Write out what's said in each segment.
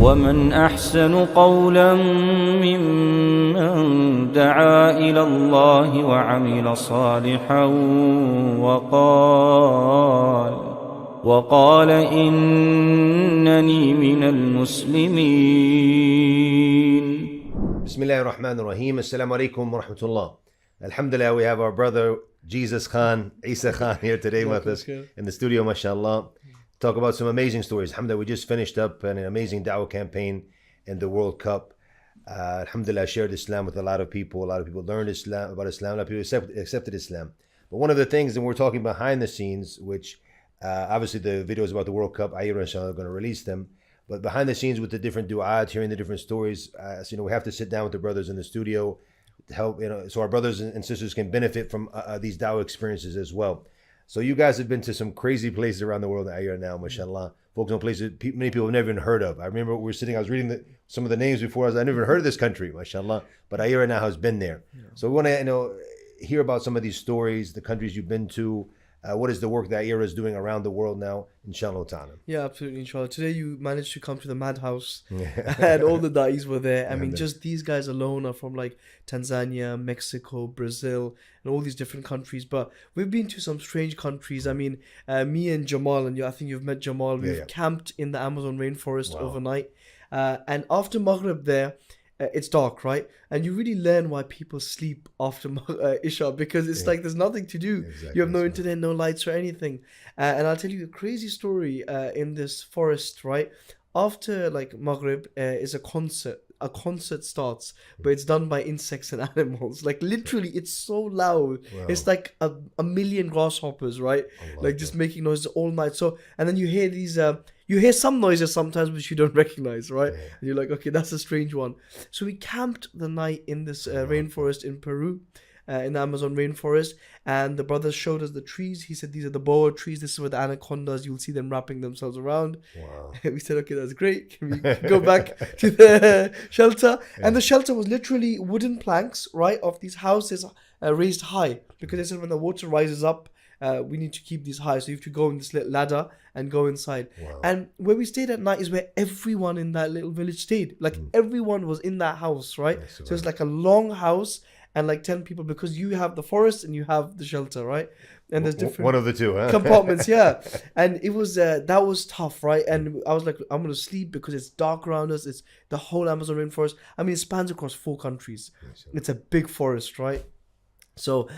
ومن أحسن قولا ممن دعا إلى الله وعمل صالحا وقال إنني من المسلمين. Bismillah ar-Rahman ar-Rahim. Assalamu alaikum wa rahmatullah. Alhamdulillah, we have our brother Jesus Khan, Isa Khan here today with us in the studio, mashallah. Talk about some amazing stories. Alhamdulillah, we just finished up an amazing da'wah campaign in the World Cup. Alhamdulillah, shared Islam with a lot of people. A lot of people learned Islam, about Islam. A lot of people accepted Islam. But one of the things that we're talking behind the scenes, which obviously the videos about the World Cup, Ayra inshallah are going to release them. But behind the scenes with the different du'at, hearing the different stories, we have to sit down with the brothers in the studio to help, so our brothers and sisters can benefit from these da'wah experiences as well. So you guys have been to some crazy places around the world now, mashallah. Folks on places many people have never even heard of. I remember we were sitting, I was reading some of the names before. I never even heard of this country, mashallah. But Ayra now has been there. Yeah. So we want to hear about some of these stories, the countries you've been to. What is the work that Ayra is doing around the world now, inshallah ta'ala? Yeah, absolutely, inshallah. Today you managed to come to the madhouse and all the da'is were there. I mean, just these guys alone are from like Tanzania, Mexico, Brazil, and all these different countries. But we've been to some strange countries. I mean, me and Jamal, and I think you've met Jamal, we've camped in the Amazon rainforest overnight. And after Maghrib there, it's dark, right? And you really learn why people sleep after Isha, because it's like there's nothing to do. Exactly. You have no internet, no lights or anything. And I'll tell you a crazy story in this forest, right? After like Maghrib is a concert. A concert starts, but it's done by insects and animals. Like literally, it's so loud. Wow. It's like a million grasshoppers, right? Like just making noises all night. So, and then you hear these, you hear some noises sometimes which you don't recognize, right? Yeah. And you're like, okay, that's a strange one. So we camped the night in this rainforest in Peru. In the Amazon rainforest, and the brothers showed us the trees. He said these are the boa trees, this is where the anacondas, you'll see them wrapping themselves around. Wow. We said, okay, that's great, can we go back to the shelter? And the shelter was literally wooden planks, right, of these houses raised high, because they said when the water rises up, we need to keep these high, so you have to go in this little ladder and go inside. Wow. And where we stayed at night is where everyone in that little village stayed. Like everyone was in that house, right? So it's like a long house and like 10 people, because you have the forest and you have the shelter, right? And there's different one of the two, huh? compartments, yeah. And it was that was tough, right? And I was like, I'm gonna sleep because it's dark around us. It's the whole Amazon rainforest. I mean, it spans across 4 countries. It's a big forest, right? So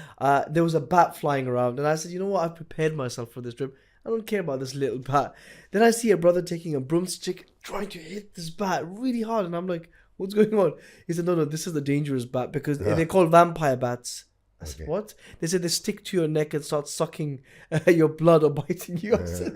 there was a bat flying around, and I said, you know what? I've prepared myself for this trip. I don't care about this little bat. Then I see a brother taking a broomstick trying to hit this bat really hard, and I'm like, what's going on? He said, no, this is the dangerous bat, because they're called vampire bats. I said, what? They said they stick to your neck and start sucking your blood or biting you. I said,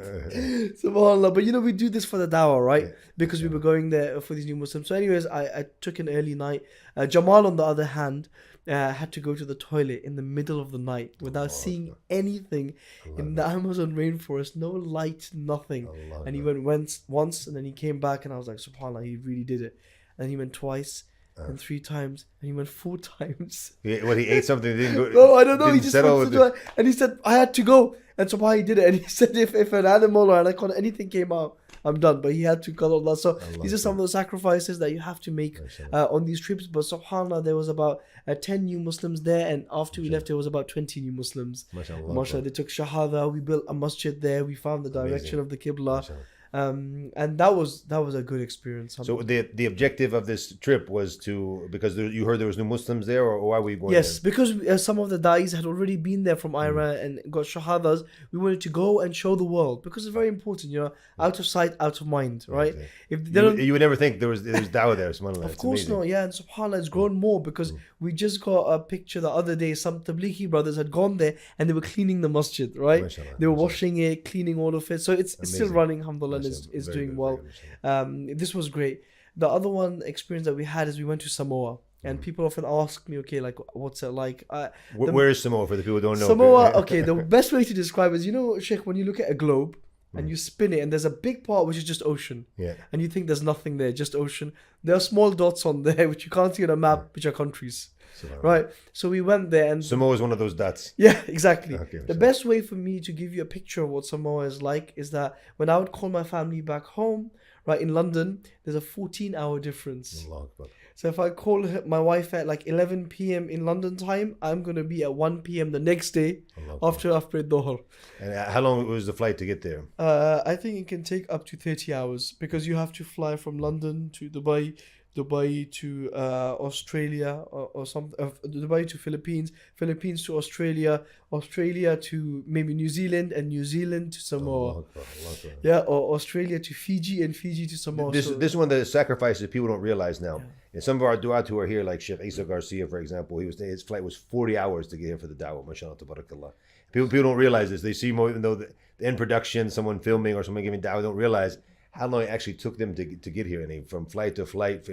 subhanAllah. But we do this for the dawah, right? Because we were going there for these new Muslims. So anyways, I took an early night. Jamal, on the other hand, had to go to the toilet in the middle of the night without seeing anything in the Amazon rainforest. No light, nothing. And he went once and then he came back, and I was like, subhanAllah, he really did it. And he went twice and 3 times, and he went 4 times. He ate something? Didn't go, no, I don't know. He just went and he said, I had to go. And so he did it. And he said, if an animal or an icon, anything came out, I'm done. But he had to cut all that. So these are some of the sacrifices that you have to make on these trips. But subhanAllah, there was about 10 new Muslims there, and after we left, there was about 20 new Muslims. MashaAllah. They took shahada. We built a masjid there. We found the direction of the Qibla. And that was a good experience. So the objective of this trip was because you heard there was no Muslims there, or why were you going there? Because some of the da'is had already been there from Iran and got shahadas. We wanted to go and show the world, because it's very important, out of sight, out of mind, right? If they you would never think there was dawah there, subhanAllah. Of course not, yeah. And subhanAllah, it's grown more, because we just got a picture the other day. Some Tablighi brothers had gone there and they were cleaning the masjid, right? They were washing it, cleaning all of it. So it's still running, alhamdulillah. Is doing well. This was great. The other experience that we had is we went to Samoa, and people often ask me, okay, like, what's it like? Where is Samoa, for the people who don't know? Samoa, okay, the best way to describe it is, Sheikh, when you look at a globe and you spin it, and there's a big part which is just ocean, and you think there's nothing there, just ocean. There are small dots on there which you can't see on a map, which are countries. Right, so we went there, and Samoa is one of those dots. Yeah, exactly. The best way for me to give you a picture of what Samoa is like is that when I would call my family back home, right? In London, there's a 14-hour difference. Allah Akbar. So if I call my wife at like 11 p.m. in London time, I'm going to be at 1 p.m. the next day after Dhuhr. And how long was the flight to get there? I think it can take up to 30 hours because you have to fly from London to Dubai to Australia or some Dubai to Philippines to Australia to maybe New Zealand, and New Zealand to Samoa. Allah Akbar. Yeah, or Australia to Fiji, and Fiji to Samoa. This is one of the sacrifices people don't realize now. And some of our du'at who are here, like Sheikh Isa Garcia, for example, his flight was 40 hours to get here for the da'wah. MashaAllah, tabarakallah. People don't realize this. They see more, even though the end production, someone filming or someone giving da'wah, they don't realize how long it actually took them to get here. And from flight to flight,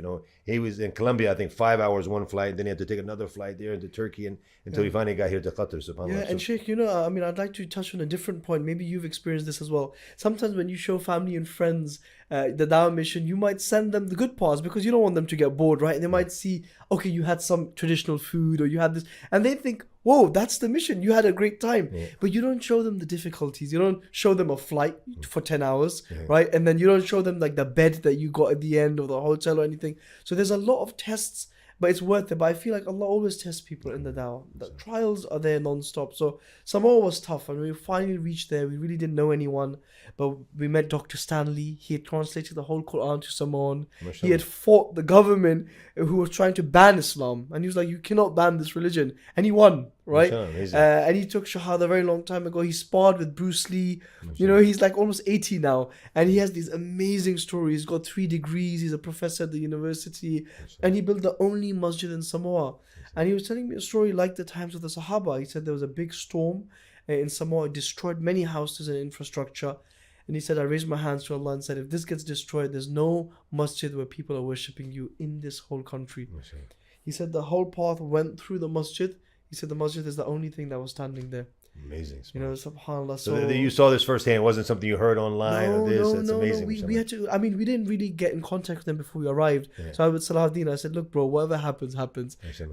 he was in Colombia, I think 5 hours one flight, then he had to take another flight there into Turkey until he finally got here to Qatar, subhanAllah. Yeah, and Sheikh, I'd like to touch on a different point. Maybe you've experienced this as well. Sometimes when you show family and friends the dawah mission, you might send them the good parts because you don't want them to get bored, right? They might see, okay, you had some traditional food or you had this, and they think, whoa, that's the mission. You had a great time. Yeah. But you don't show them the difficulties. You don't show them a flight for 10 hours, right? And then you don't show them like the bed that you got at the end or the hotel or anything. So there's a lot of tests, but it's worth it. But I feel like Allah always tests people in the dawah. The trials are there non-stop. So Samoa was tough, and we finally reached there. We really didn't know anyone, but we met Dr. Stanley. He had translated the whole Quran to Samoan. He had fought the government who was trying to ban Islam, and he was like, you cannot ban this religion, and he won, right? And he took Shahada a very long time ago. He sparred with Bruce Lee. He's like almost 80 now, and he has these amazing stories. He's got 3 degrees. He's a professor at the university, and he built the only masjid in Samoa. And he was telling me a story like the times of the Sahaba. He said there was a big storm in Samoa. It destroyed many houses and infrastructure. And he said, I raised my hands to Allah and said, if this gets destroyed, there's no masjid where people are worshipping you in this whole country. He said the whole path went through the masjid. He said the masjid is the only thing that was standing there. Amazing. SubhanAllah. So you saw this firsthand. It wasn't something you heard online or this. That's amazing. We had to, we didn't really get in contact with them before we arrived. So I with Salahuddin, I said, look, bro, whatever happens.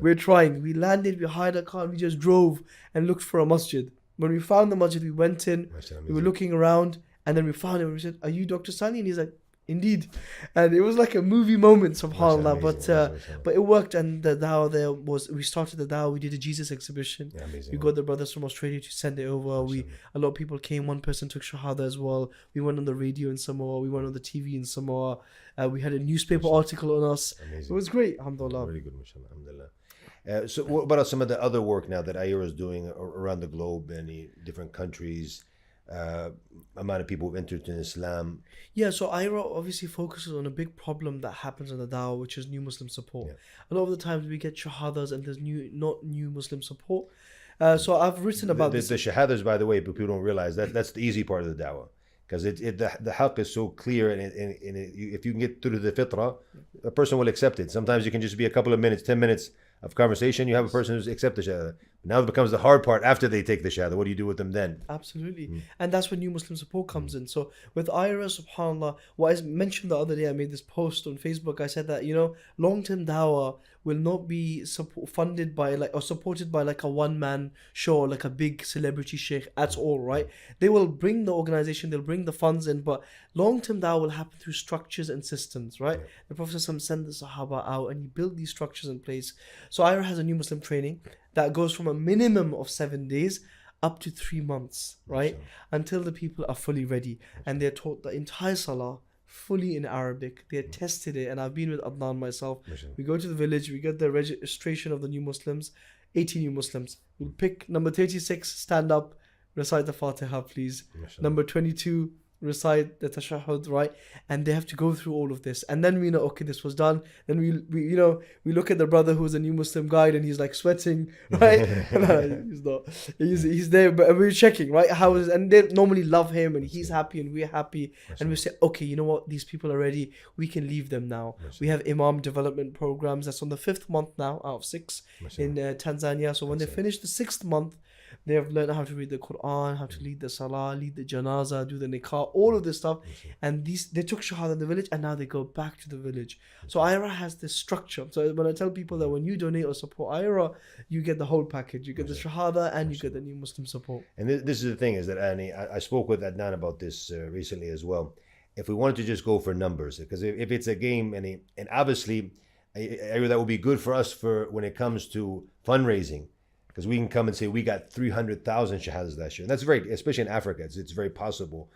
We're trying. We landed, we hired a car, we just drove and looked for a masjid. When we found the masjid, we went in, we were looking around, and then we found him and we said, are you Dr. Sani? And he's like, indeed. And it was like a movie moment, subhanAllah. But it worked, and the dawah there was, we started the dawah, we did a Jesus exhibition. We got the brothers from Australia to send it over. A lot of people came, one person took Shahada as well. We went on the radio in Samoa, we went on the TV in Samoa. We had a newspaper article on us. It was great, alhamdulillah. Very good, mashallah, alhamdulillah. So what about some of the other work now that IRA is doing around the globe, any different countries? Amount of people who've entered in Islam. Yeah, so IRA obviously focuses on a big problem that happens in the dawah, which is new Muslim support. A lot of the times we get shahadas and there's not new Muslim support. So I've written about this. The shahadas, by the way, but people don't realize that's the easy part of the dawah, because the haqq is so clear, and if you can get through to the fitrah, a person will accept it. Sometimes you can just be a couple of minutes, 10 minutes of conversation, you have a person who's accepted the shahada. Now it becomes the hard part after they take the shahada. What do you do with them then? Absolutely. And that's when new Muslim support comes in. So with IRA, subhanAllah, what I mentioned the other day, I made this post on Facebook. I said that, long-term dawah will not be funded by or supported by like a one-man show, like a big celebrity sheikh at all, right? They will bring the organization, they'll bring the funds in, but long-term dawah will happen through structures and systems, right? The Prophet sent the Sahaba out and he built these structures in place. So IRA has a new Muslim training that goes from a minimum of 7 days up to 3 months, right? Until the people are fully ready. And they're taught the entire salah fully in Arabic. They tested it, and I've been with Adnan myself. We go to the village, we get the registration of the new Muslims, 80 new Muslims. We'll pick number 36, stand up, recite the Fatiha, please. Number 22, recite the tashahhud, right? And they have to go through all of this, and then we know, okay, this was done. Then we look at the brother who's a new Muslim guide, and he's like sweating, right? No, he's not. He's there, but we're checking, right? How is, and they normally love him, and he's happy, and we're happy, and we say, okay, you know what? These people are ready. We can leave them now. We have Imam development programs. That's on the 5th month now out of 6 in Tanzania. So when they finish the 6th month, they have learned how to read the Quran, how to lead the Salah, lead the Janazah, do the Nikah, all of this stuff. And they took Shahada in the village, and now they go back to the village. So IRA has this structure. So when I tell people that when you donate or support IRA, you get the whole package. You get the Shahada and you get the new Muslim support. And this is the thing, is that I spoke with Adnan about this recently as well. if we wanted to just go for numbers, because if it's a game and obviously that would be good for us for when it comes to fundraising, because we can come and say we got 300,000 shahadas last year. And that's very, especially in Africa, it's very possible.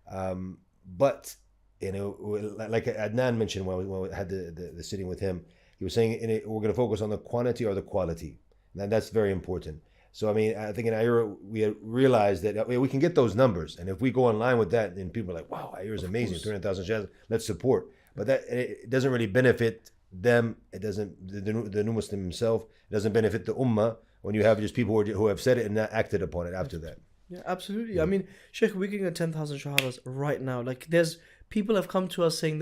But like Adnan mentioned when we had the sitting with him, he was saying we're going to focus on the quantity or the quality, and that's very important. So I mean, I think in Ayura we realized that we can get those numbers, and if we go in line with that, then people are like, "Wow, Ayura is amazing, 300,000 shahadas. Let's support." But that it doesn't really benefit them. It doesn't the new Muslim himself. It doesn't benefit the ummah when you have just people who have said it and not acted upon it after that. Yeah, absolutely. I mean, Sheikh, we're getting 10,000 shahadas right now. Like, there's people have come to us saying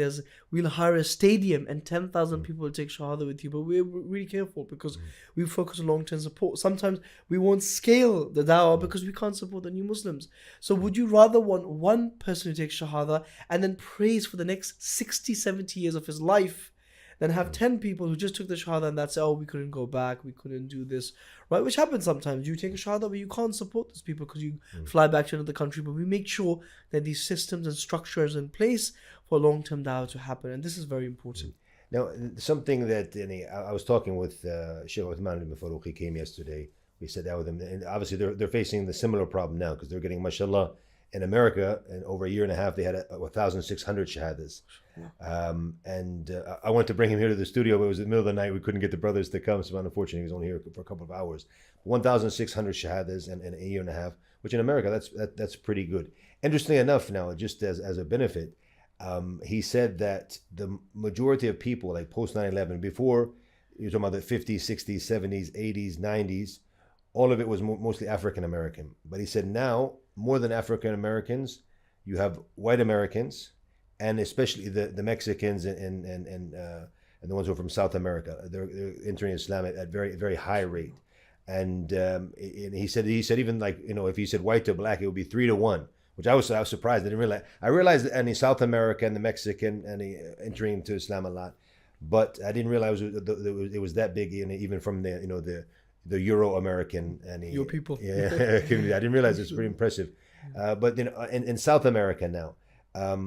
we'll hire a stadium and 10,000 people will take shahada with you. But we're really careful because we focus on long-term support. Sometimes we won't scale the dawah because we can't support the new Muslims. So would you rather want one person to take shahada and then praise for the next 60, 70 years of his life than have 10 people who just took the shahada and that's, oh, we couldn't go back, we couldn't do this, right? Which happens sometimes. You take a shahada, but you can't support those people because you fly back to another country. But we make sure that these systems and structures in place for long-term dawah to happen. And this is very important. Now, something that I was talking with Sheikh Uthman al-Faruqi came yesterday. We sat down with them, and obviously they're facing the similar problem now because they're getting, mashallah, in America, in over a year and a half, they had 1,600 shahadas. And I wanted to bring him here to the studio, but it was in the middle of the night. We couldn't get the brothers to come, so unfortunately he was only here for a couple of hours. 1,600 shahadas in a year and a half, which in America, that's pretty good. Interestingly enough now, just as a benefit, he said that the majority of people, like post 9/11, before, you're talking about the 50s, 60s, 70s, 80s, 90s, all of it was mostly African American. But he said now, more than African Americans, you have white Americans, and especially the Mexicans and the ones who are from South America. They're entering Islam at very, very high rate. And he said even like, if he said white to black, it would be 3-1, which I was surprised. I didn't realize. I realized that any South America and the Mexican and entering into Islam a lot, but I didn't realize it was that big. Even from the Euro American and your people. Yeah, community. I didn't realize it's pretty impressive. But in South America now,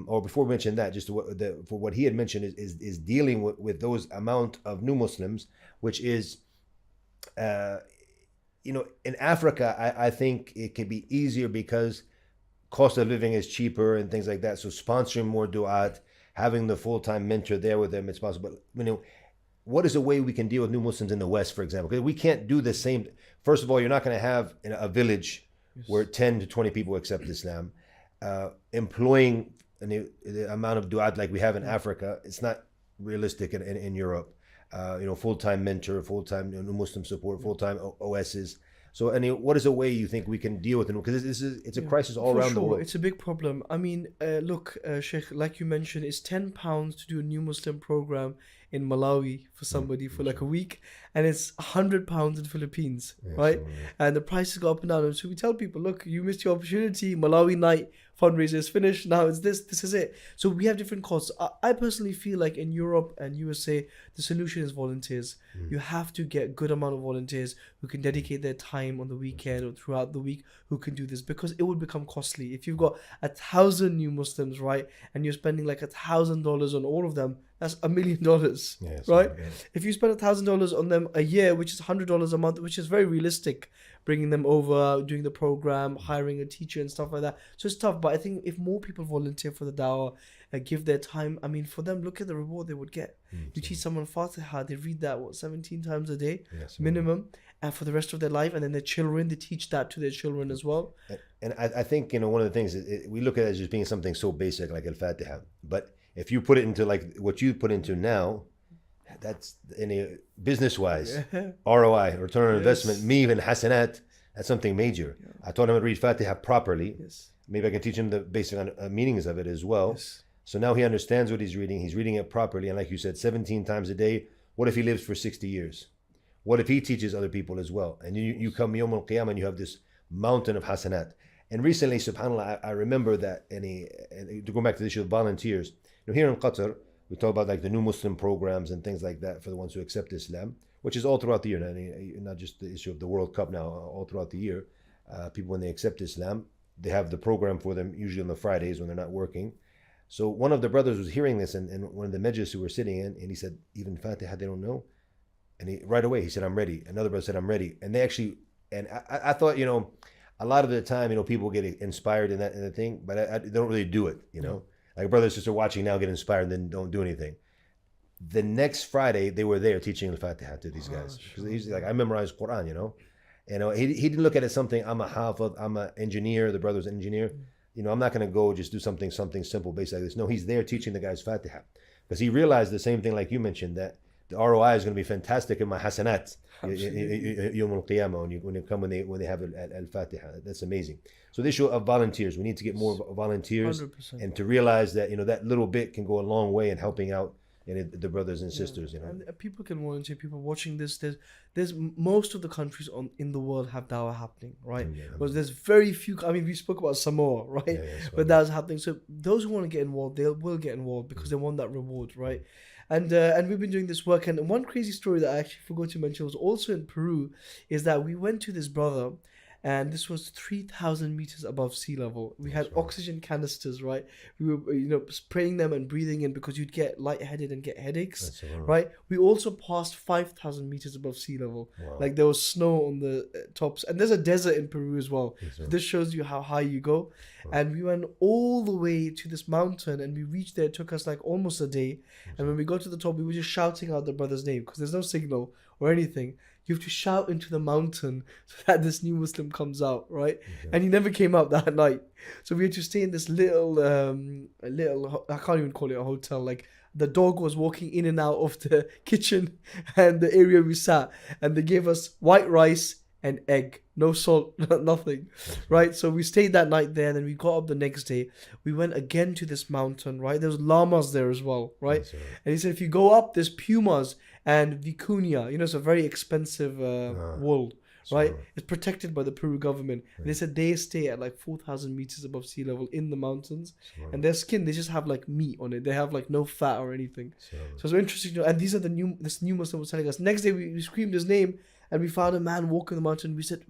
or before we mentioned that, just for what he had mentioned is dealing with those amount of new Muslims, which is, in Africa, I think it can be easier because cost of living is cheaper and things like that. So sponsoring more du'at, having the full-time mentor there with them, it's possible. What is a way we can deal with new Muslims in the West, for example? Because we can't do the same. First of all, you're not going to have a village where 10 to 20 people accept Islam. Employing the amount of du'at like we have in Africa, it's not realistic in Europe. Full-time mentor, full-time new Muslim support, full-time OSs. So, what is a way you think we can deal with it? Because it's a crisis all around the world. It's a big problem. I mean, look, Sheikh, like you mentioned, it's £10 to do a new Muslim program in Malawi for somebody for like a week, and it's £100 in Philippines, right? And the prices go up and down. And so we tell people, look, you missed your opportunity. Malawi night fundraiser is finished. Now it's this is it. So we have different costs. I personally feel like in Europe and USA, the solution is volunteers. You have to get good amount of volunteers who can dedicate their time on the weekend or throughout the week who can do this, because it would become costly. If you've got 1,000 new Muslims, right, and you're spending like $1,000 on all of them, that's $1 million, right? Yeah. If you spend $1,000 on them a year, which is $100 a month, which is very realistic, bringing them over, doing the program, hiring a teacher and stuff like that. So it's tough, but I think if more people volunteer for the dawah, give their time, I mean, for them, look at the reward they would get. You teach someone Fatiha, they read that, 17 times a day, minimum, and for the rest of their life, and then their children, they teach that to their children as well. And I think, one of the things, we look at it as just being something so basic like Al-Fatiha, but if you put it into like what you put into now, that's business-wise, ROI, return on investment, me and Hasanat, that's something major. I taught him to read Fatiha properly. Maybe I can teach him the basic meanings of it as well. So now he understands what he's reading. He's reading it properly. And like you said, 17 times a day. What if he lives for 60 years? What if he teaches other people as well? And you come Yawm al-Qiyamah and you have this mountain of Hasanat. And recently, subhanAllah, I remember that, and to go back to the issue of volunteers, here in Qatar, we talk about like the new Muslim programs and things like that for the ones who accept Islam, which is all throughout the year. Not just the issue of the World Cup now, all throughout the year. People, when they accept Islam, they have the program for them usually on the Fridays when they're not working. So one of the brothers was hearing this, and one of the majlis who were sitting in, and he said, even Fatiha they don't know. And right away he said, I'm ready. Another brother said, I'm ready. And they actually, and I thought, a lot of the time, people get inspired in the thing, but they don't really do it, Like a brother and sister watching now get inspired and then don't do anything. The next Friday, they were there teaching Al-Fatiha to these guys. Because he's like, I memorized Quran, he didn't look at it something, I'm a hafid, I'm an engineer, the brother's an engineer. I'm not going to go just do something simple based like this. No, he's there teaching the guys Fatiha. Because he realized the same thing like you mentioned, that the ROI is going to be fantastic in my hasanat. Yawm al-Qiyamah, when they have Al-Fatiha. That's amazing. So the issue of volunteers, we need to get more volunteers 100%. and to realize that, that little bit can go a long way in helping out the brothers and sisters, And people can volunteer. People watching this, there's most of the countries in the world have dawah happening, right? Because there's very few. I mean, we spoke about Samoa, right? But that's happening. So those who want to get involved, they will get involved because they want that reward, right? And we've been doing this work. And one crazy story that I actually forgot to mention was also in Peru, is that we went to this brother. And this was 3,000 meters above sea level. We had oxygen canisters, right? We were, spraying them and breathing in because you'd get lightheaded and get headaches, right? We also passed 5,000 meters above sea level. Wow. Like there was snow on the tops. And there's a desert in Peru as well. So this shows you how high you go. And we went all the way to this mountain and we reached there. It took us like almost a day. And when we got to the top, we were just shouting out the brother's name because there's no signal or anything. You have to shout into the mountain so that this new Muslim comes out, right? And he never came out that night. So we had to stay in this little, I can't even call it a hotel. Like the dog was walking in and out of the kitchen and the area we sat. And they gave us white rice and egg, no salt, nothing, right? So we stayed that night there. Then we got up the next day. We went again to this mountain, right? There was llamas there as well, right? And he said, if you go up, there's pumas and vicuña. It's a very expensive wool, right? It's protected by the Peru government. And they said they stay at like 4,000 meters above sea level in the mountains. And their skin, they just have like meat on it. They have like no fat or anything. So it's interesting. And these are this new Muslim was telling us. Next day we screamed his name. And we found a man walking the mountain. We said,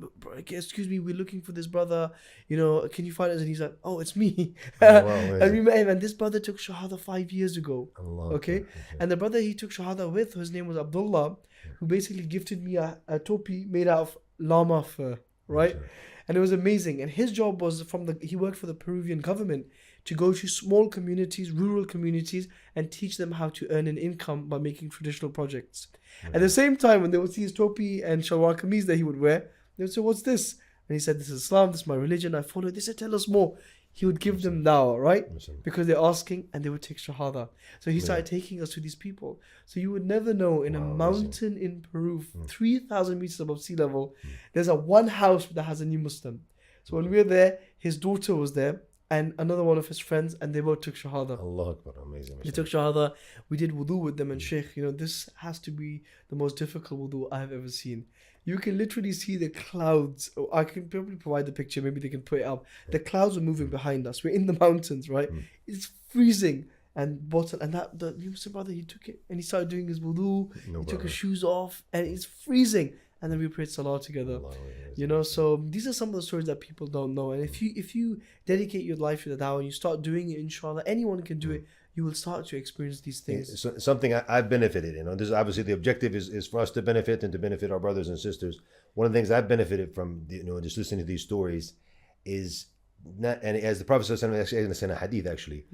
excuse me, we're looking for this brother. Can you find us? And he's like, oh, it's me. And we met him. And this brother took Shahada 5 years ago. Okay? And the brother he took Shahada with, his name was Abdullah, who basically gifted me a topi made out of llama fur. Right? And it was amazing. And his job was he worked for the Peruvian government to go to small communities, rural communities, and teach them how to earn an income by making traditional projects. At the same time, when they would see his topi and shalwar kameez that he would wear, they would say, what's this? And he said, this is Islam, this is my religion, I follow it. They said, tell us more. He would give them dawah, right? Because they're asking and they would take shahada. So he started taking us to these people. So you would never know, in a mountain in Peru, 3,000 meters above sea level, there's one house that has a new Muslim. So when we were there, his daughter was there and another one of his friends, and they both took shahada. Allah Akbar, amazing. They took shahada. We did wudu with them, and Sheikh, this has to be the most difficult wudu I've ever seen. You can literally see the clouds. I can probably provide the picture. Maybe they can put it up. The clouds are moving behind us. We're in the mountains, right? It's freezing. And the Muslim brother, he took it and he started doing his wudu. He took his shoes off, and it's freezing. And then we prayed salah together. So these are some of the stories that people don't know. And if you dedicate your life to the dawah and you start doing it, inshallah, anyone can do it. You will start to experience these things. So, something I've benefited. This is obviously the objective is for us to benefit and to benefit our brothers and sisters. One of the things I've benefited from, just listening to these stories, is not. And as the Prophet actually said in a hadith, actually,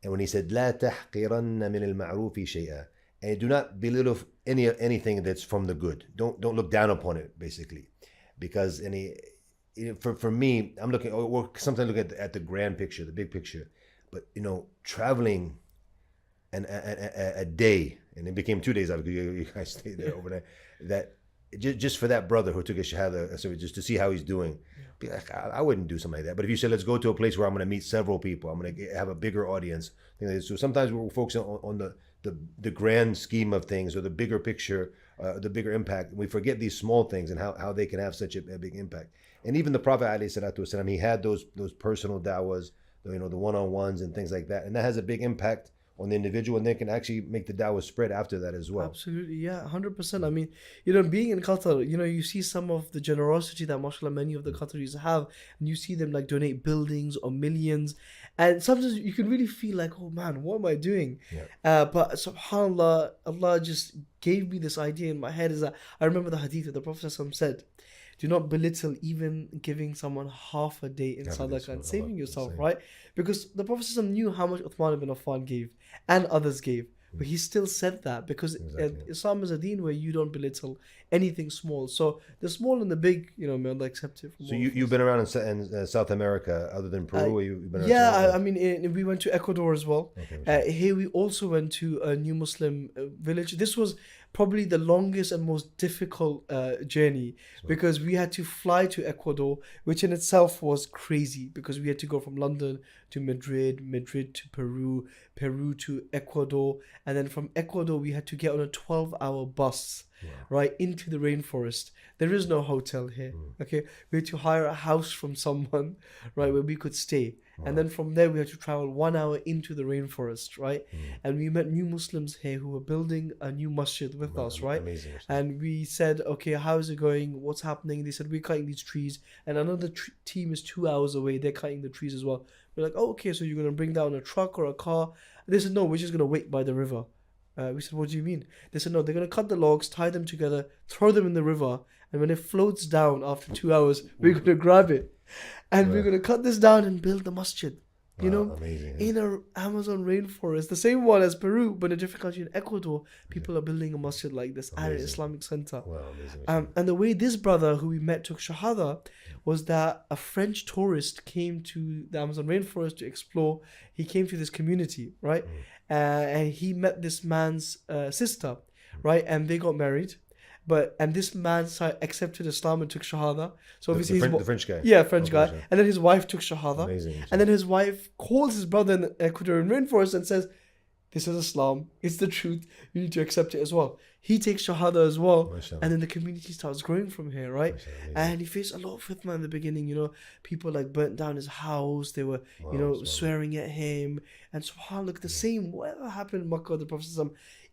and when he said, "La tahqiranna min al-ma'rufi shay'a," and do not belittle anything that's from the good. Don't look down upon it, basically, because for me, I'm looking, or sometimes look at the grand picture, the big picture. But traveling a day, and it became 2 days because you guys stayed there overnight. That just for that brother who took a shahada, so just to see how he's doing, be like, I wouldn't do something like that. But if you said, let's go to a place where I'm going to meet several people, I'm going to have a bigger audience. So sometimes we're focusing on the grand scheme of things, or the bigger picture, the bigger impact. We forget these small things and how they can have such a big impact. And even the Prophet ﷺ, he had those personal da'was, the one-on-ones and things like that, and that has a big impact on the individual, and they can actually make the da'wah spread after that as well. Absolutely, yeah, 100%. I mean, being in Qatar, you see some of the generosity that, mashallah, many of the Qataris have, and you see them like donate buildings or millions, and sometimes you can really feel like, oh man, what am I doing? Yeah. But subhanallah, Allah just gave me this idea in my head. Is that I remember the hadith that the Prophet ﷺ said, do not belittle even giving someone half a day in sadaqah and saving yourself, right? Because the Prophet ﷺ knew how much Uthman ibn Affan gave and others gave. But he still said that because Islam is a deen where you don't belittle anything small. So the small and the big, may Allah accept it. So you've been around in South America other than Peru? You've been around I mean, we went to Ecuador as well. Okay, here we also went to a new Muslim village. This was probably the longest and most difficult journey because we had to fly to Ecuador, which in itself was crazy because we had to go from London to Madrid, Madrid to Peru, Peru to Ecuador, and then from Ecuador we had to get on a 12-hour bus. Wow. Right into the rainforest. There is no hotel here. Okay, we had to hire a house from someone, right, where we could stay. Wow. And then from there we had to travel 1 hour into the rainforest, right? And we met new Muslims here who were building a new masjid with us, right? Amazing. And we said, okay, how is it going? What's happening? They said, we're cutting these trees, and another team is 2 hours away. They're cutting the trees as well. We're like, oh, okay, so you're gonna bring down a truck or a car? They said, no, we're just gonna wait by the river. We said, what do you mean? They said, no, they're going to cut the logs, tie them together, throw them in the river, and when it floats down after 2 hours, we're going to grab it. And we're going to cut this down and build the masjid. Amazing, in an Amazon rainforest, the same one as Peru, but in a different country in Ecuador, people are building a masjid like this at an Islamic center. Wow, amazing. And the way this brother who we met took shahada was that a French tourist came to the Amazon rainforest to explore. He came to this community, right? And he met this man's sister, right? And they got married. And this man accepted Islam and took shahada. So obviously the French guy. Yeah, French guy. And then his wife took shahada. Amazing. And then his wife calls his brother in the Ecuadorian rainforest and says, this is Islam. It's the truth. You need to accept it as well. He takes shahada as well. And then the community starts growing from here, right? And he faced a lot of fitna in the beginning. People like burnt down his house. They were, swearing at him. And subhanAllah, the same, whatever happened in Makkah, the Prophet,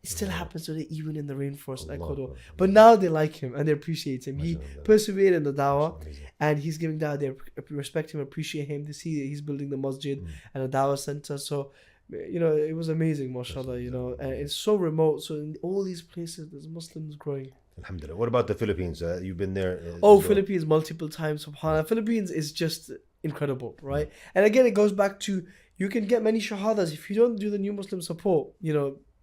it still happens today, even in the rainforest in Ecuador. But now they like him and they appreciate him. He persevered in the dawah and he's giving dawah. They respect him, appreciate him. They see that he's building the masjid and a dawah center. So, it was amazing, mashallah, and it's so remote. So in all these places, there's Muslims growing. Alhamdulillah. What about the Philippines? You've been there? Philippines multiple times, subhanAllah. Philippines is just incredible, right? And again, it goes back to, you can get many shahadas. If you don't do the new Muslim support,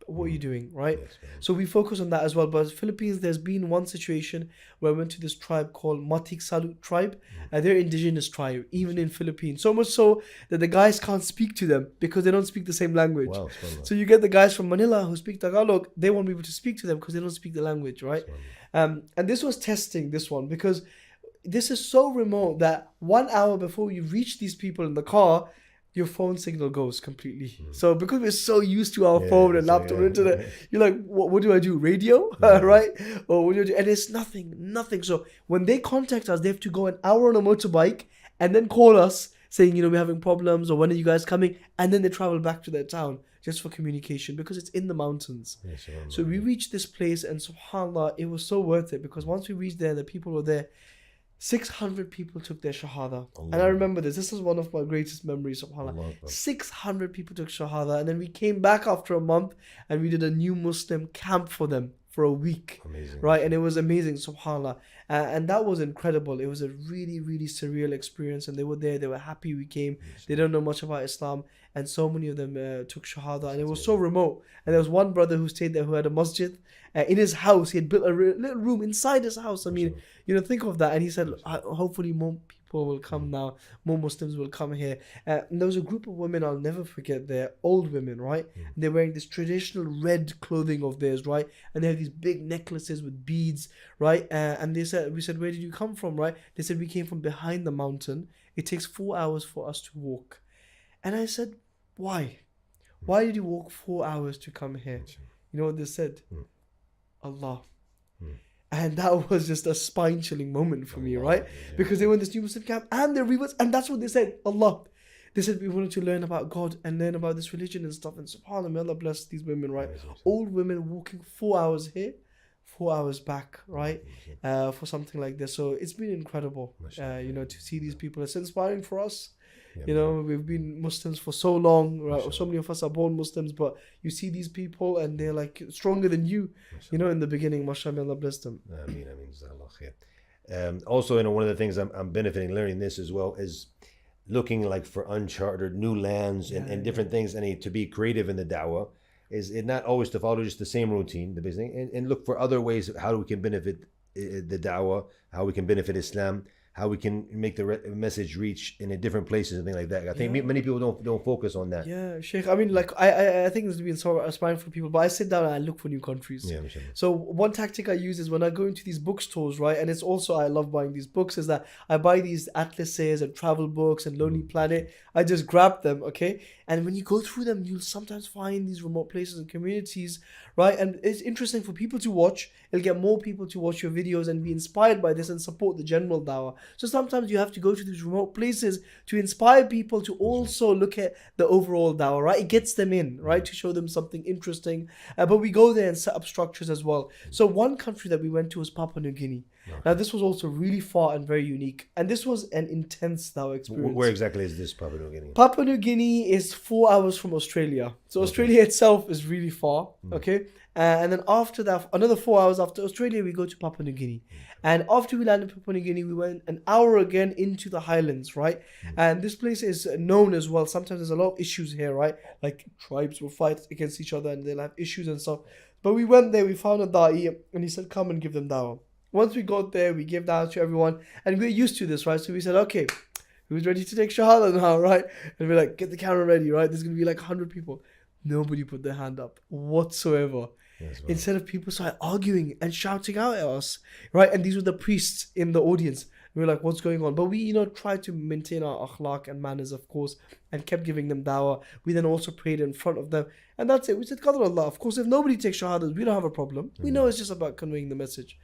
what are you doing, right? Yes, so we focus on that as well. But Philippines, there's been one situation where I went to this tribe called Matik Salut tribe. They're indigenous tribe, even in Philippines. So much so that the guys can't speak to them because they don't speak the same language. Wow, so you get the guys from Manila who speak Tagalog. They won't be able to speak to them because they don't speak the language, right? And this was testing this one because this is so remote that 1 hour before you reach these people in the car, your phone signal goes completely. So because we're so used to our phone and laptop and internet, you're like, what do I do? Radio? Right? Or what do I do? And it's nothing. So when they contact us, they have to go an hour on a motorbike and then call us saying, we're having problems or when are you guys coming? And then they travel back to their town just for communication because it's in the mountains. So we reached this place and subhanAllah, it was so worth it because once we reached there, the people were there. 600 people took their shahada. And I remember this is one of my greatest memories, subhanAllah. 600 people took shahada, and then we came back after a month and we did a new Muslim camp for them for a week. Amazing. Right? And it was amazing, subhanAllah. And that was incredible. It was a really, really surreal experience, and they were there, they were happy we came. They don't know much about Islam, and so many of them took shahada, and it was so remote. And there was one brother who stayed there who had a masjid in his house. He had built a little room inside his house. I mean, think of that. And he said, hopefully more people will come now, more Muslims will come here. And there was a group of women I'll never forget. They're old women, right? And they're wearing this traditional red clothing of theirs, right? And they have these big necklaces with beads, right? And we said, where did you come from, right? They said, we came from behind the mountain. It takes 4 hours for us to walk. And I said, why? Why did you walk 4 hours to come here? You know what they said? Allah. And that was just a spine-chilling moment for me, right? Because they were in this new Muslim camp and they're reverts, and that's what they said, Allah. They said we wanted to learn about God and learn about this religion and stuff. And subhanAllah, may Allah bless these women, right? Old women walking 4 hours here, 4 hours back, right? For something like this. So it's been incredible, to see these people. It's inspiring for us. We've been Muslims for so long, right? So many of us are born Muslims, but you see these people and they're like stronger than you, in the beginning. MashaAllah, Allah bless them. Ameen, Jazakallah khair. Also, one of the things I'm benefiting learning this as well is looking like for uncharted new lands and different things, and to be creative in the da'wah. Is it not always to follow just the same routine, the business, and look for other ways of how we can benefit the da'wah, how we can benefit Islam, how we can make the message reach in different places and things like that. I think many people don't focus on that. Yeah, Sheikh. I mean, like I think this has been so inspiring for people. But I sit down and I look for new countries. Yeah, so one tactic I use is when I go into these bookstores, right? And it's also, I love buying these books, is that I buy these atlases and travel books and Lonely Planet. I just grab them, okay? And when you go through them, you'll sometimes find these remote places and communities, right? And it's interesting for people to watch. It'll get more people to watch your videos and be inspired by this and support the general dawah. So sometimes you have to go to these remote places to inspire people to also look at the overall dawah, right? It gets them in, right? To show them something interesting. But we go there and set up structures as well. So one country that we went to was Papua New Guinea. Now this was also really far and very unique. And this was an intense dawah experience. Where exactly is this Papua New Guinea? Papua New Guinea is 4 hours from Australia. So Australia itself is really far, okay? And then after that, another 4 hours after Australia, we go to Papua New Guinea. And after we landed in Papua New Guinea, we went an hour again into the highlands, right? And this place is known as well. Sometimes there's a lot of issues here, right? Like tribes will fight against each other and they'll have issues and stuff. But we went there, we found a da'i, and he said, come and give them dawah. Once we got there, we gave dawah to everyone. And we're used to this, right? So we said, okay, who's ready to take shahada now, right? And we're like, get the camera ready, right? There's going to be like 100 people. Nobody put their hand up whatsoever. Instead of people started arguing and shouting out at us, right? And these were the priests in the audience. We were like, what's going on? But we, tried to maintain our akhlaq and manners, of course, and kept giving them dawah. We then also prayed in front of them. And that's it. We said, Qadr Allah. Of course, if nobody takes shahadas, we don't have a problem. We know it's just about conveying the message.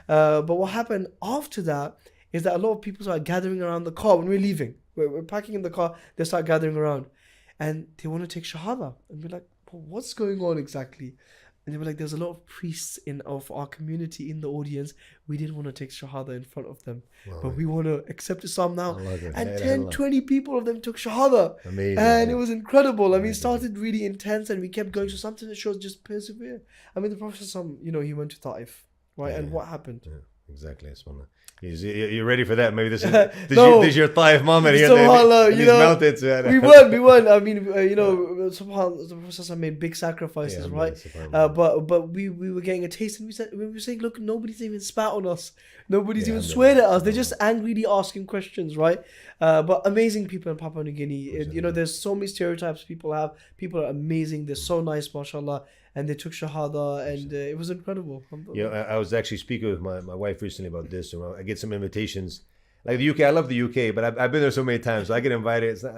But what happened after that is that a lot of people started gathering around the car when we're leaving. We're packing in the car. They start gathering around. And they want to take shahada. And we're like, well, what's going on exactly? And they were like, there's a lot of priests of our community in the audience. We didn't want to take shahada in front of them. But we want to accept Islam now. And 10, 20 people of them took shahada. Amazing. And it was incredible. I mean, it started really intense and we kept going. So something that shows just persevere. I mean, the Prophet, he went to Ta'if, right? And what happened? Yeah, exactly. You're ready for that? Maybe this is your Ta'if moment here. SubhanAllah, these mountains. We won. I mean, SubhanAllah, the Prophet made big sacrifices, right? But we were getting a taste, and we were saying, look, nobody's even spat on us. Nobody's even sweared at us. They're just angrily asking questions, right? But amazing people in Papua New Guinea. There's so many stereotypes people have. People are amazing. They're so nice, mashallah. And they took shahada, and it was incredible. Yeah, I was actually speaking with my wife recently about this. I get some invitations, like the UK. I love the UK, but I've been there so many times, so I get invited. It's not,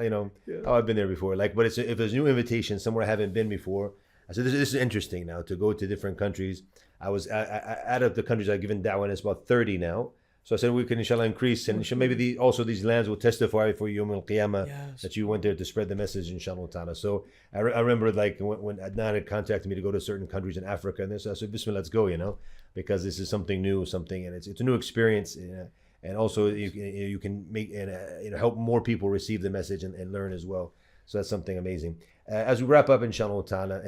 how I've been there before. But if there's a new invitation somewhere I haven't been before, I said this is interesting now to go to different countries. I out of the countries I've given da'wah, and it's about 30 now. So I said we can inshallah increase, and maybe also these lands will testify for Yawm al-Qiyamah that you went there to spread the message, inshallah ta'ala. So I remember when Adnan had contacted me to go to certain countries in Africa, and so I said, Bismillah, let's go, because this is something new, and it's a new experience, and also you can make and help more people receive the message and learn as well. So that's something amazing. As we wrap up, inshallah ta'ala,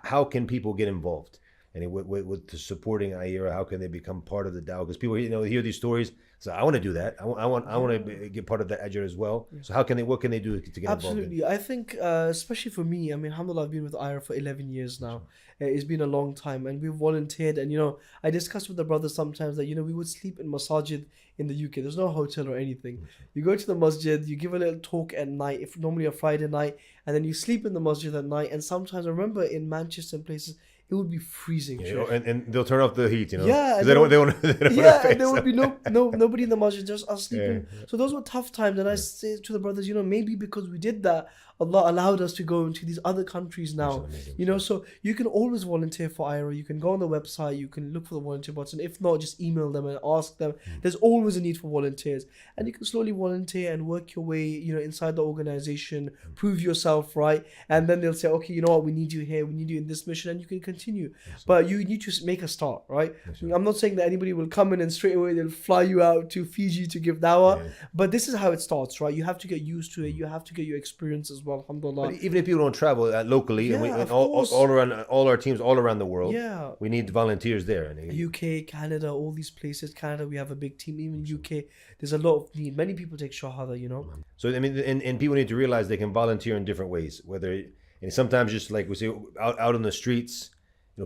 how can people get involved? And with the supporting Ayera, how can they become part of the dawah? Because people, hear these stories. So I want to do that. I want to get part of that ajr as well. So what can they do to get involved? Absolutely. I think, especially for me, I mean, alhamdulillah, I've been with Ayera for 11 years now. It's been a long time, and we've volunteered. And I discussed with the brothers sometimes that we would sleep in masajid in the UK. There's no hotel or anything. You go to the masjid, you give a little talk at night, if normally a Friday night, and then you sleep in the masjid at night. And sometimes I remember in Manchester and places, it would be freezing. And they'll turn off the heat, Yeah, 'cause they don't yeah, and there would be nobody in the masjid, just us sleeping. So those were tough times, and I say to the brothers, maybe because we did that, Allah allowed us to go into these other countries now. So you can always volunteer for IRA. You can go on the website, you can look for the volunteer button. If not, just email them and ask them. There's always a need for volunteers, and you can slowly volunteer and work your way, inside the organization, prove yourself, right? And then they'll say, okay, you know what, we need you here, we need you in this mission, and you can continue. But you need to make a start, right? I'm not saying that anybody will come in and straight away they'll fly you out to Fiji to give dawah, but this is how it starts, right? You have to get used to it. You have to get your experience as well, alhamdulillah. But even if people don't travel locally, and all around, all our teams all around the world, we need volunteers there. UK, Canada, all these places. Canada, we have a big team. Even UK, there's a lot of need. Many people take shahada, So I mean, and people need to realize they can volunteer in different ways. And sometimes just like we say, out on the streets,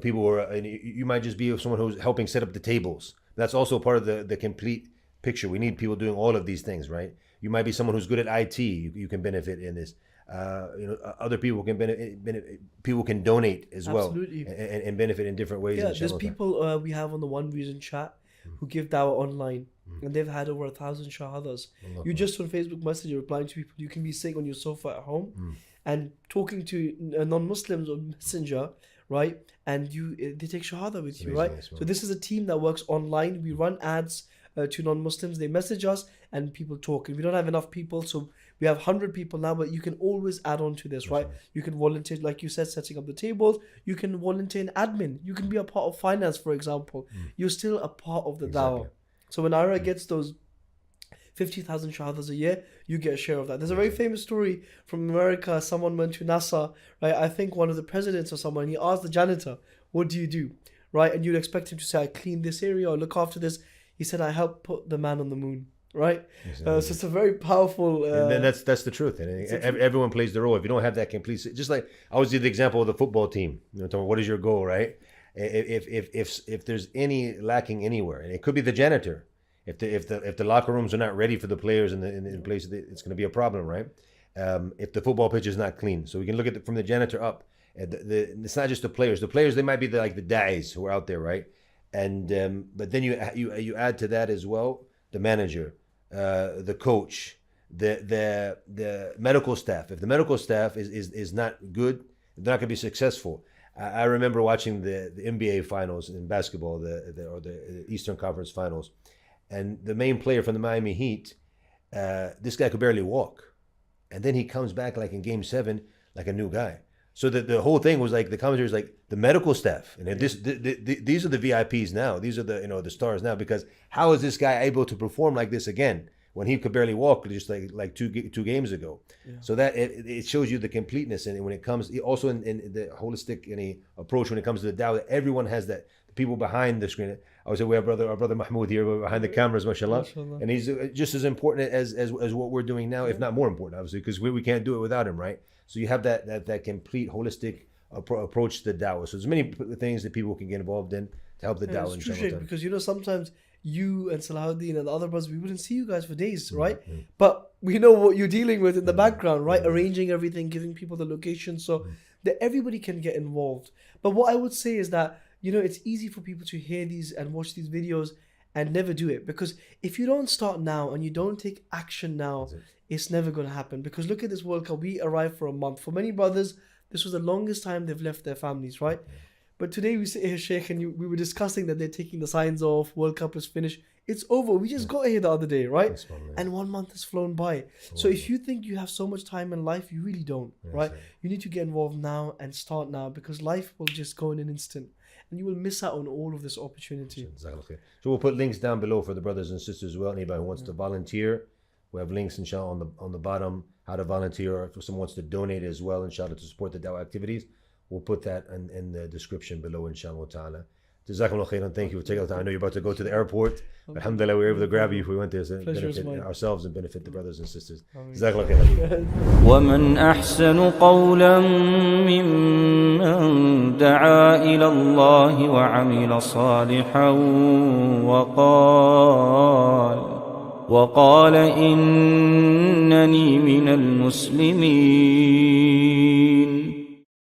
people you might just be someone who's helping set up the tables. That's also part of the complete picture. We need people doing all of these things, right? You might be someone who's good at IT. You can benefit in this. Other people can benefit. People can donate as Absolutely. well and benefit in different ways. Yeah, there's people we have on the One Reason chat who give dawah online, and they've had over 1,000 shahadas. You just on Facebook Messenger replying to people. You can be sitting on your sofa at home and talking to non-Muslims on Messenger, right? And they take shahada with you, right? So this is a team that works online. We run ads to non-Muslims. They message us and people talk. And we don't have enough people, so we have 100 people now, but you can always add on to this, right? You can volunteer, like you said, setting up the tables. You can volunteer in admin. You can be a part of finance, for example. You're still a part of the dawah. So when IRA gets those 50,000 shahadas a year, you get a share of that. There's a very famous story from America. Someone went to NASA, right? I think one of the presidents or someone, he asked the janitor, what do you do? Right? And you'd expect him to say, I clean this area or look after this. He said, I helped put the man on the moon. Right? So it's a very powerful... and that's the truth. And everyone plays their role. If you don't have that complete... Just like I always did the example of the football team. What is your goal, right? If there's any lacking anywhere, and it could be the janitor. If the locker rooms are not ready for the players in the place, it's going to be a problem, right? If the football pitch is not clean, so we can look at from the janitor up. It's not just the players. The players, they might be the da'is who are out there, right? And but then you add to that as well the manager, the coach, the medical staff. If the medical staff is not good, they're not going to be successful. I remember watching the NBA finals in basketball, the Eastern Conference finals. And the main player from the Miami Heat, this guy could barely walk. And then he comes back like in game 7, like a new guy. So the whole thing was like, the commentators like the medical staff. And these are the VIPs now. These are the stars now, because how is this guy able to perform like this again when he could barely walk just like two games ago? Yeah. So that it shows you the completeness. And when it comes, also in the holistic approach, when it comes to the dawah, everyone has that. The people behind the screen. I would say we have our brother Mahmoud here behind the cameras, mashallah. And he's just as important as what we're doing now, if not more important, obviously, because we can't do it without him, right? So you have that complete holistic approach to the dawah. So there's many things that people can get involved in to help the dawah. It's true, because sometimes you and Salahuddin and the other brothers, we wouldn't see you guys for days, right? But we know what you're dealing with in the background, right? Arranging everything, giving people the location, so that everybody can get involved. But what I would say is that it's easy for people to hear these and watch these videos and never do it, because if you don't start now and you don't take action now, it's never going to happen. Because look at this World Cup. We arrived for a month. For many brothers, this was the longest time they've left their families, right? But today we sit here, Sheikh, and we were discussing that they're taking the signs off. World Cup is finished. It's over. We just got here the other day, right? And 1 month has flown by. So if you think you have so much time in life, you really don't, right? You need to get involved now and start now, because life will just go in an instant. And you will miss out on all of this opportunity. So we'll put links down below for the brothers and sisters as well. Anybody who wants to volunteer, we have links, inshallah, on the bottom, how to volunteer, or if someone wants to donate as well, inshallah, to support the dawah activities. We'll put that in the description below, inshallah ta'ala. Jazakumullah khairan. Thank you for taking the time. I know you're about to go to the airport. Alhamdulillah, we were able to grab you if we went there, so benefit ourselves and benefit the brothers and sisters. Jazakumullah khairan. ومن أحسن قولا ممن دعا إلى الله وعمل صالحا وقال إنني من المسلمين.